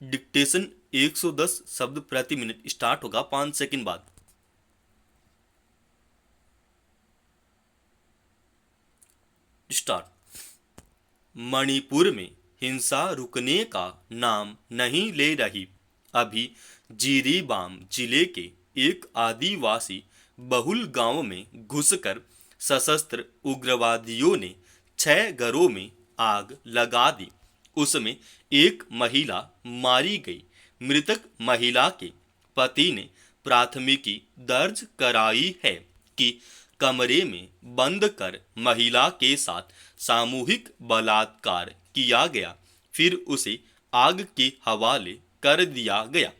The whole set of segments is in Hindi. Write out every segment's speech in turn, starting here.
डिक्टेशन 110 शब्द प्रति मिनट स्टार्ट होगा 5 सेकंड बाद। स्टार्ट। मणिपुर में हिंसा रुकने का नाम नहीं ले रही। अभी जिरीबाम जिले के एक आदिवासी बहुल गांव में घुसकर सशस्त्र उग्रवादियों ने 6 घरों में आग लगा दी। उसमें एक महिला मारी गई। मृतक महिला के पति ने प्राथमिकी दर्ज कराई है कि कमरे में बंद कर महिला के साथ सामूहिक बलात्कार किया गया, फिर उसे आग के हवाले कर दिया गया।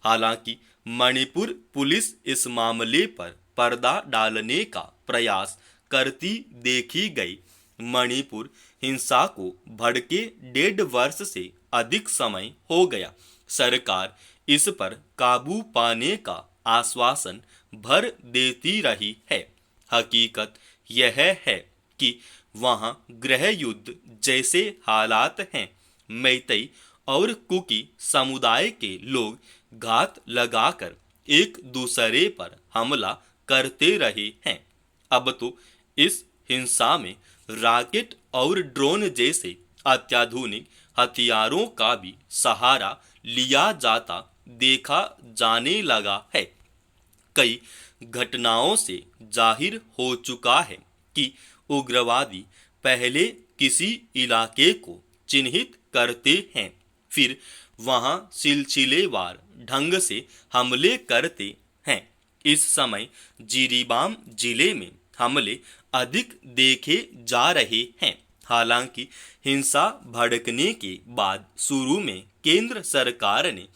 हालांकि मणिपुर पुलिस इस मामले पर पर्दा डालने का प्रयास करती देखी गई। मणिपुर हिंसा को भड़के 1.5 वर्ष से अधिक समय हो गया। सरकार इस पर काबू पाने का आश्वासन भर देती रही है। हकीकत यह है कि वहां गृह युद्ध जैसे हालात हैं। मैतई और कुकी समुदाय के लोग घात लगाकर एक दूसरे पर हमला करते रहे हैं। अब तो इस हिंसा में रॉकेट और ड्रोन जैसे अत्याधुनिक हथियारों का भी सहारा लिया जाता देखा जाने लगा है। कई घटनाओं से जाहिर हो चुका है कि उग्रवादी पहले किसी इलाके को चिन्हित करते हैं, फिर वहां सिलसिलेवार ढंग से हमले करते हैं। इस समय जिरीबाम जिले में हमले अधिक देखे जा रहे हैं। हालांकि हिंसा भड़कने के बाद शुरू में केंद्र सरकार ने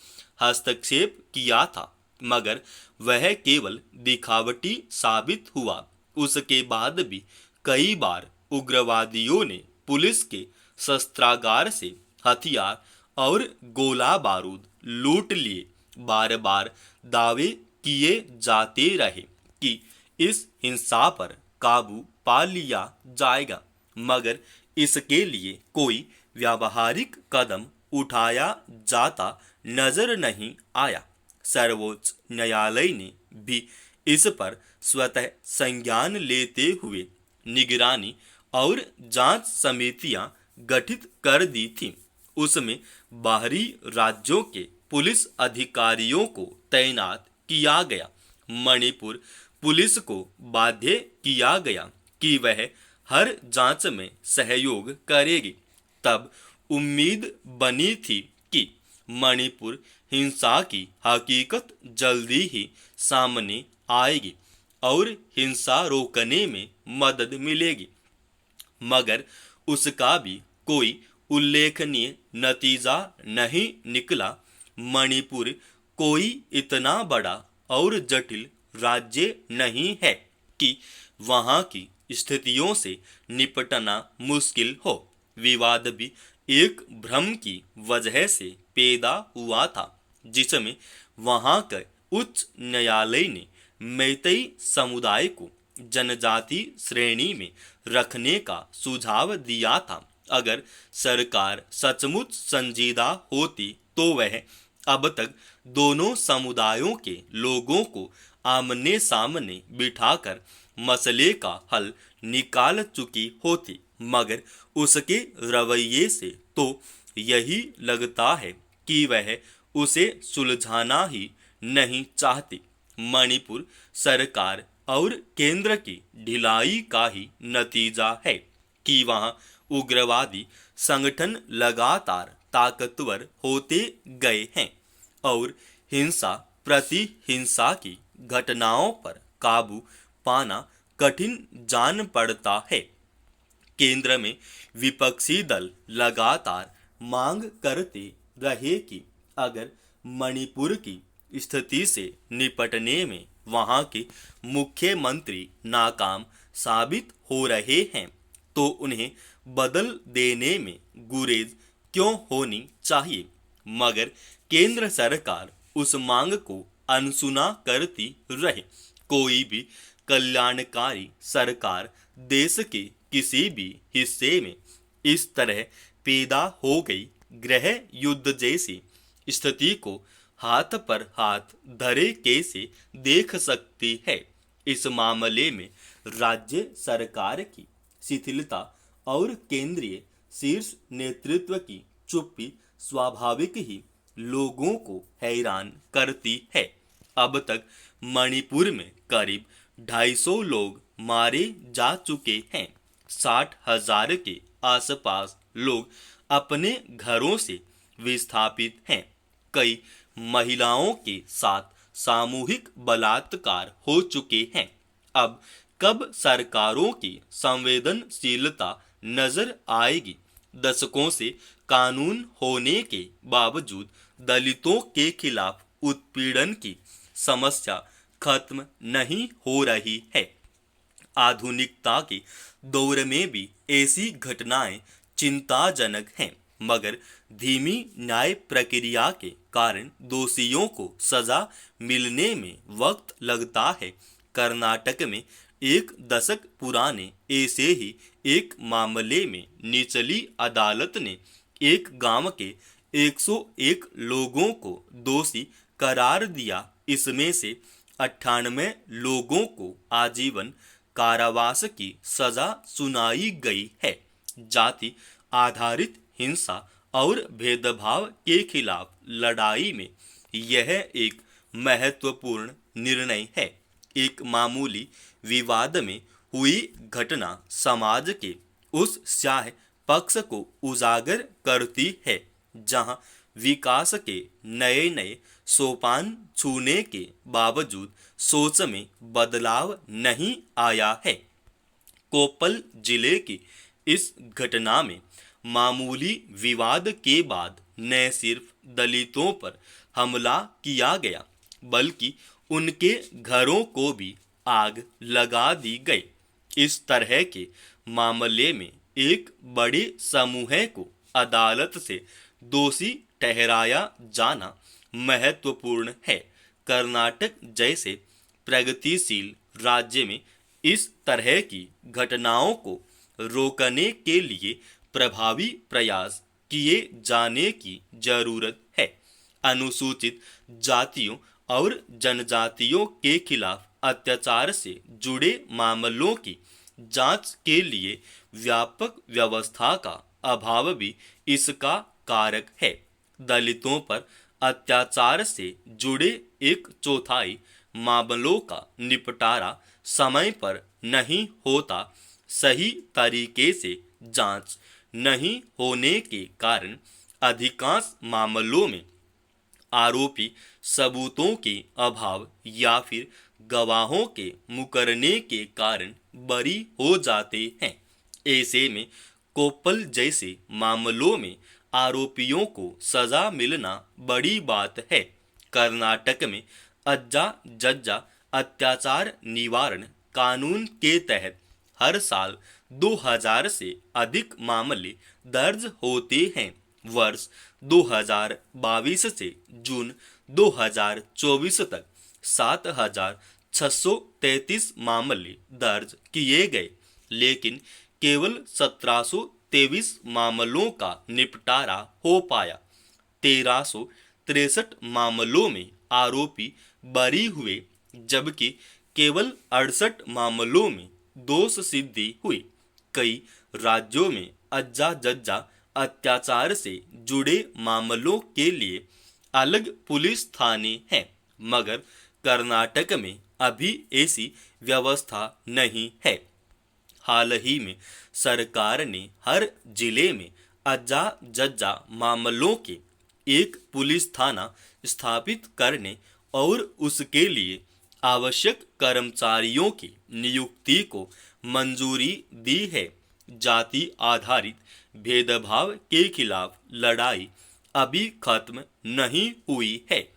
हस्तक्षेप किया था, मगर वह केवल दिखावटी साबित हुआ। उसके बाद भी कई बार उग्रवादियों ने पुलिस के शस्त्रागार से हथियार और गोला बारूद लूट लिए। बार बार दावे किए जाते रहे कि इस हिंसा पर काबू पा लिया जाएगा, मगर इसके लिए कोई व्यावहारिक कदम उठाया जाता नजर नहीं आया। सर्वोच्च न्यायालय ने भी इस पर स्वतः संज्ञान लेते हुए निगरानी और जांच समितियां गठित कर दी थीं। उसमें बाहरी राज्यों के पुलिस अधिकारियों को तैनात किया गया। मणिपुर पुलिस को बाध्य किया गया कि वह हर जांच में सहयोग करेगी। तब उम्मीद बनी थी कि मणिपुर हिंसा की हकीकत जल्दी ही सामने आएगी और हिंसा रोकने में मदद मिलेगी, मगर उसका भी कोई उल्लेखनीय नतीजा नहीं निकला। मणिपुर कोई इतना बड़ा और जटिल राज्य नहीं है कि वहां की स्थितियों से निपटना मुश्किल हो। विवाद भी एक भ्रम की वजह से पैदा हुआ था, जिसमें वहां के उच्च न्यायालय ने मैतई समुदाय को जनजाति श्रेणी में रखने का सुझाव दिया था। अगर सरकार सचमुच संजीदा होती तो वह अब तक दोनों समुदायों के लोगों को आमने सामने बिठाकर मसले का हल निकाल चुकी होती, मगर उसके रवैये से तो यही लगता है कि वह उसे सुलझाना ही नहीं चाहती। मणिपुर सरकार और केंद्र की ढिलाई का ही नतीजा है कि वहां उग्रवादी संगठन लगातार ताकतवर होते गए हैं और हिंसा प्रति हिंसा की घटनाओं पर काबू पाना कठिन जान पड़ता है। केंद्र में विपक्षी दल लगातार मांग करते रहे कि अगर मणिपुर की स्थिति से निपटने में वहां के मुख्यमंत्री नाकाम साबित हो रहे हैं तो उन्हें बदल देने में गुरेज क्यों होनी चाहिए, मगर केंद्र सरकार उस मांग को अनसुना करती रहे। कोई भी कल्याणकारी सरकार देश के किसी भी हिस्से में इस तरह पैदा हो गई गृह युद्ध जैसी स्थिति को हाथ पर हाथ धरे कैसे देख सकती है। इस मामले में राज्य सरकार की शिथिलता और केंद्रीय शीर्ष नेतृत्व की चुप्पी स्वाभाविक ही लोगों को हैरान करती है। अब तक मणिपुर में करीब 250 लोग मारे जा चुके हैं। 60,000 के आसपास लोग अपने घरों से विस्थापित हैं। कई महिलाओं के साथ सामूहिक बलात्कार हो चुके हैं। अब कब सरकारों की संवेदनशीलता नजर आएगी। दशकों से कानून होने के बावजूद दलितों के खिलाफ उत्पीड़न की समस्या खत्म नहीं हो रही है। आधुनिकता के दौर में भी ऐसी घटनाएं चिंताजनक हैं, मगर धीमी न्याय प्रक्रिया के कारण दोषियों को सजा मिलने में वक्त लगता है। कर्नाटक में एक दशक पुराने ऐसे ही एक मामले में निचली अदालत ने एक गांव के 101 लोगों को दोषी करार दिया। इसमें से 98 लोगों को आजीवन कारावास की सजा सुनाई गई है। जाति आधारित हिंसा और भेदभाव के खिलाफ लड़ाई में यह एक महत्वपूर्ण निर्णय है। एक मामूली विवाद में हुई घटना समाज के उस स्याह पक्ष को उजागर करती है जहां विकास के नए नए सोपान छूने के बावजूद सोच में बदलाव नहीं आया है। कोप्पल जिले की इस घटना में मामूली विवाद के बाद न सिर्फ दलितों पर हमला किया गया, बल्कि उनके घरों को भी आग लगा दी गई। इस तरह के मामले में एक बड़े समूह को अदालत से दोषी ठहराया जाना महत्वपूर्ण है। कर्नाटक जैसे प्रगतिशील राज्य में इस तरह की घटनाओं को रोकने के लिए प्रभावी प्रयास किए जाने की जरूरत है। अनुसूचित जातियों और जनजातियों के खिलाफ अत्याचार से जुड़े मामलों की जांच के लिए व्यापक व्यवस्था का अभाव भी इसका कारक है। दलितों पर अत्याचार से जुड़े 1/4 मामलों का निपटारा समय पर नहीं होता। सही तरीके से जांच नहीं होने के कारण अधिकांश मामलों में आरोपी सबूतों के अभाव या फिर गवाहों के मुकरने के कारण बरी हो जाते हैं। ऐसे में कोप्पल जैसे मामलों में आरोपियों को सजा मिलना बड़ी बात है। कर्नाटक में अज्जा जज्जा अत्याचार निवारण कानून के तहत हर साल 2000 से अधिक मामले दर्ज होते हैं। वर्ष 2022 से जून 2024 तक 7,633 मामले दर्ज किए गए, लेकिन केवल 1723 मामलों का निपटारा हो पाया। 1363 मामलों में आरोपी बरी हुए, जबकि केवल 68 मामलों में दोष सिद्धि हुई। कई राज्यों में अज्जा जज्जा अत्याचार से जुड़े मामलों के लिए अलग पुलिस थाने हैं, मगर कर्नाटक में अभी ऐसी व्यवस्था नहीं है। हाल ही में सरकार ने हर जिले में अज्जा जज्जा मामलों के एक पुलिस थाना स्थापित करने और उसके लिए आवश्यक कर्मचारियों की नियुक्ति को मंजूरी दी है। जाति आधारित भेदभाव के खिलाफ लड़ाई अभी खत्म नहीं हुई है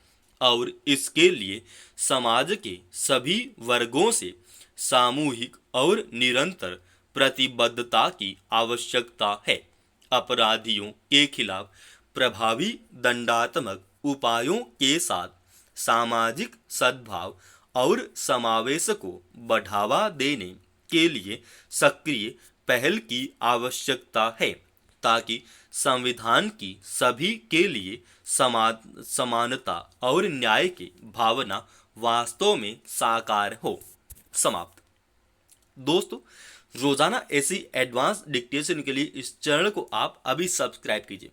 और इसके लिए समाज के सभी वर्गों से सामूहिक और निरंतर प्रतिबद्धता की आवश्यकता है। अपराधियों के खिलाफ प्रभावी दंडात्मक उपायों के साथ सामाजिक सद्भाव और समावेश को बढ़ावा देने के लिए सक्रिय पहल की आवश्यकता है। ताकि संविधान की सभी के लिए समानता और न्याय की भावना वास्तव में साकार हो। समाप्त। दोस्तों, रोजाना ऐसी एडवांस डिक्टेशन के लिए इस चैनल को आप अभी सब्सक्राइब कीजिए।